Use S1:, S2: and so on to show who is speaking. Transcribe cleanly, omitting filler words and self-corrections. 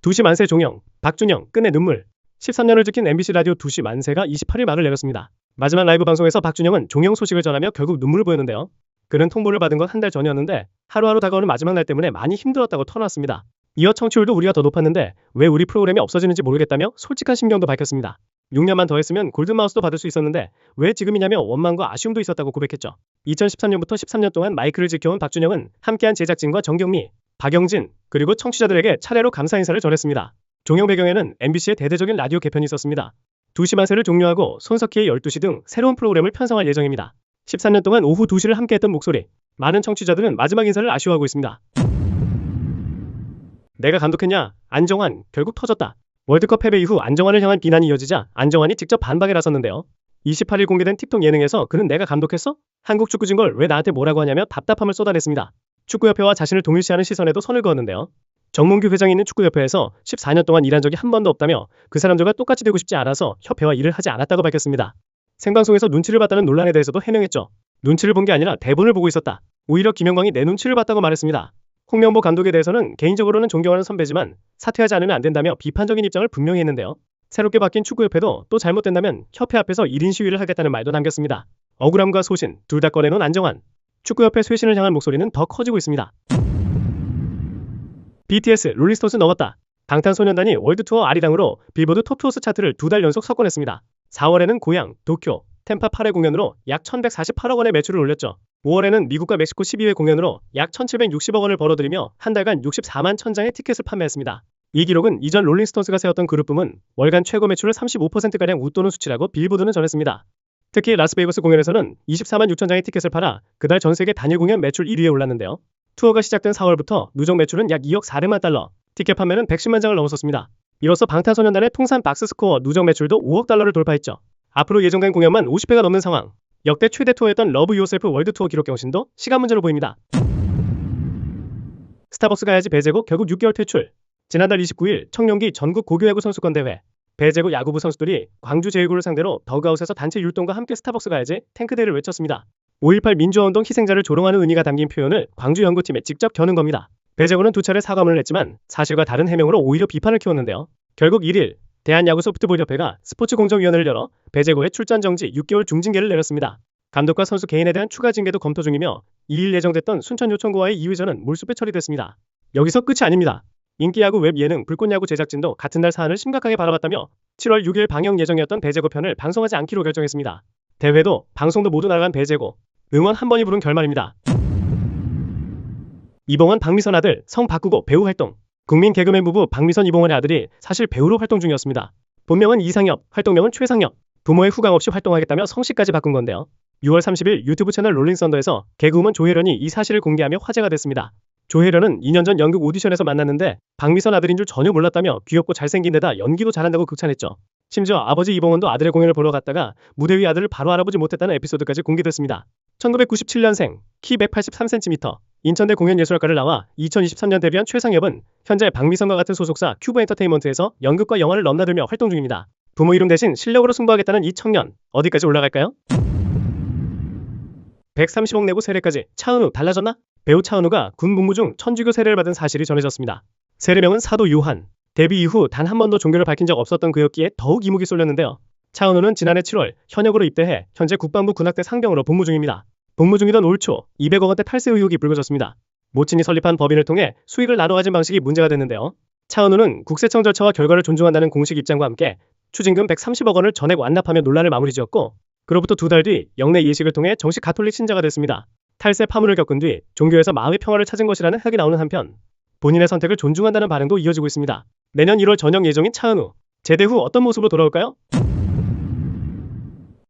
S1: 2시 만세 종영, 박준영, 끝내 눈물. 13년을 지킨 MBC 라디오 2시 만세가 28일 막을 내렸습니다. 마지막 라이브 방송에서 박준영은 종영 소식을 전하며 결국 눈물을 보였는데요. 그는 통보를 받은 건 한 달 전이었는데 하루하루 다가오는 마지막 날 때문에 많이 힘들었다고 털어놨습니다. 이어 청취율도 우리가 더 높았는데 왜 우리 프로그램이 없어지는지 모르겠다며 솔직한 심경도 밝혔습니다. 6년만 더 했으면 골든마우스도 받을 수 있었는데 왜 지금이냐며 원망과 아쉬움도 있었다고 고백했죠. 2013년부터 13년 동안 마이크를 지켜온 박준영은 함께한 제작진과 정경미, 박영진, 그리고 청취자들에게 차례로 감사 인사를 전했습니다. 종영 배경에는 MBC의 대대적인 라디오 개편이 있었습니다. 2시 만세를 종료하고 손석희의 12시 등 새로운 프로그램을 편성할 예정입니다. 13년 동안 오후 2시를 함께했던 목소리. 많은 청취자들은 마지막 인사를 아쉬워하고 있습니다. 내가 감독했냐? 안정환, 결국 터졌다. 월드컵 패배 이후 안정환을 향한 비난이 이어지자 안정환이 직접 반박에 나섰는데요. 28일 공개된 틱톡 예능에서 그는 내가 감독했어? 한국 축구 진 걸 왜 나한테 뭐라고 하냐며 답답함을 쏟아냈습니다. 축구협회와 자신을 동일시하는 시선에도 선을 그었는데요. 정몽규 회장이 있는 축구협회에서 14년 동안 일한 적이 한 번도 없다며 그 사람들과 똑같이 되고 싶지 않아서 협회와 일을 하지 않았다고 밝혔습니다. 생방송에서 눈치를 봤다는 논란에 대해서도 해명했죠. 눈치를 본 게 아니라 대본을 보고 있었다. 오히려 김영광이 내 눈치를 봤다고 말했습니다. 홍명보 감독에 대해서는 개인적으로는 존경하는 선배지만 사퇴하지 않으면 안 된다며 비판적인 입장을 분명히 했는데요. 새롭게 바뀐 축구협회도 또 잘못된다면 협회 앞에서 1인 시위를 하겠다는 말도 남겼습니다. 억울함과 소신 둘 다 꺼내놓은 안정환. 축구협회 쇄신을 향한 목소리는 더 커지고 있습니다. BTS 롤링스톤스 넘었다. 방탄소년단이 월드투어 아리랑으로 빌보드 톱투어스 차트를 2달 연속 석권했습니다. 4월에는 고향, 도쿄, 템파 8회 공연으로 약 1148억 원의 매출을 올렸죠. 5월에는 미국과 멕시코 12회 공연으로 약 1760억 원을 벌어들이며 한 달간 64만 1000장의 티켓을 판매했습니다. 이 기록은 이전 롤링스톤스가 세웠던 그룹붐은 월간 최고 매출을 35%가량 웃도는 수치라고 빌보드는 전했습니다. 특히 라스베이거스 공연에서는 24만 6천 장의 티켓을 팔아 그달 전세계 단일 공연 매출 1위에 올랐는데요. 투어가 시작된 4월부터 누적 매출은 약 2억 400만 달러, 티켓 판매는 110만 장을 넘어섰습니다. 이로써 방탄소년단의 통산 박스스코어 누적 매출도 5억 달러를 돌파했죠. 앞으로 예정된 공연만 50회가 넘는 상황. 역대 최대 투어였던 러브 유어셀프 월드투어 기록 경신도 시간 문제로 보입니다. 스타벅스 가야지 배제고 결국 6개월 퇴출. 지난달 29일 청룡기 전국 고교야구 선수권 대회. 배제고 야구부 선수들이 광주 제일고를 상대로 더그아웃에서 단체 율동과 함께 스타벅스 가야지 탱크대를 외쳤습니다. 5.18 민주화운동 희생자를 조롱하는 의미가 담긴 표현을 광주 연구팀에 직접 겨눈 겁니다. 배제고는 2차례 사과문을 냈지만 사실과 다른 해명으로 오히려 비판을 키웠는데요. 결국 1일 대한야구소프트볼협회가 스포츠공정위원회를 열어 배제고의 출전 정지 6개월 중징계를 내렸습니다. 감독과 선수 개인에 대한 추가 징계도 검토 중이며 2일 예정됐던 순천요청구와의 2회전은 물숲에 처리됐습니다. 여기서 끝이 아닙니다. 인기야구 웹 예능 불꽃야구 제작진도 같은 날 사안을 심각하게 바라봤다며 7월 6일 방영 예정이었던 배제고 편을 방송하지 않기로 결정했습니다. 대회도 방송도 모두 나간 배제고 응원 한 번이 부른 결말입니다. 이봉원 박미선 아들 성 바꾸고 배우 활동. 국민 개그맨 부부 박미선 이봉원의 아들이 사실 배우로 활동 중이었습니다. 본명은 이상엽, 활동명은 최상엽. 부모의 후광 없이 활동하겠다며 성씨까지 바꾼 건데요. 6월 30일 유튜브 채널 롤링썬더에서 개그우먼 조혜련이 이 사실을 공개하며 화제가 됐습니다. 조혜련은 2년 전 연극 오디션에서 만났는데 박미선 아들인 줄 전혀 몰랐다며 귀엽고 잘생긴 데다 연기도 잘한다고 극찬했죠. 심지어 아버지 이봉원도 아들의 공연을 보러 갔다가 무대 위 아들을 바로 알아보지 못했다는 에피소드까지 공개됐습니다. 1997년생, 키 183cm, 인천대 공연예술학과를 나와 2023년 데뷔한 최상엽은 현재 박미선과 같은 소속사 큐브엔터테인먼트에서 연극과 영화를 넘나들며 활동 중입니다. 부모 이름 대신 실력으로 승부하겠다는 이 청년, 어디까지 올라갈까요? 130억 내고 세례까지. 차은우 달라졌나? 배우 차은우가 군 복무 중 천주교 세례를 받은 사실이 전해졌습니다. 세례명은 사도 요한. 데뷔 이후 단 한 번도 종교를 밝힌 적 없었던 그였기에 더욱 이목이 쏠렸는데요. 차은우는 지난해 7월 현역으로 입대해 현재 국방부 군악대 상병으로 복무 중입니다. 복무 중이던 올 초 200억 원대 탈세 의혹이 불거졌습니다. 모친이 설립한 법인을 통해 수익을 나눠 가진 방식이 문제가 됐는데요. 차은우는 국세청 절차와 결과를 존중한다는 공식 입장과 함께 추징금 130억 원을 전액 완납하며 논란을 마무리지었고 그로부터 2달 뒤 영내 예식을 통해 정식 가톨릭 신자가 됐습니다. 탈세 파문을 겪은 뒤 종교에서 마음의 평화를 찾은 것이라는 해석이 나오는 한편 본인의 선택을 존중한다는 반응도 이어지고 있습니다. 내년 1월 전역 예정인 차은우. 제대 후 어떤 모습으로 돌아올까요?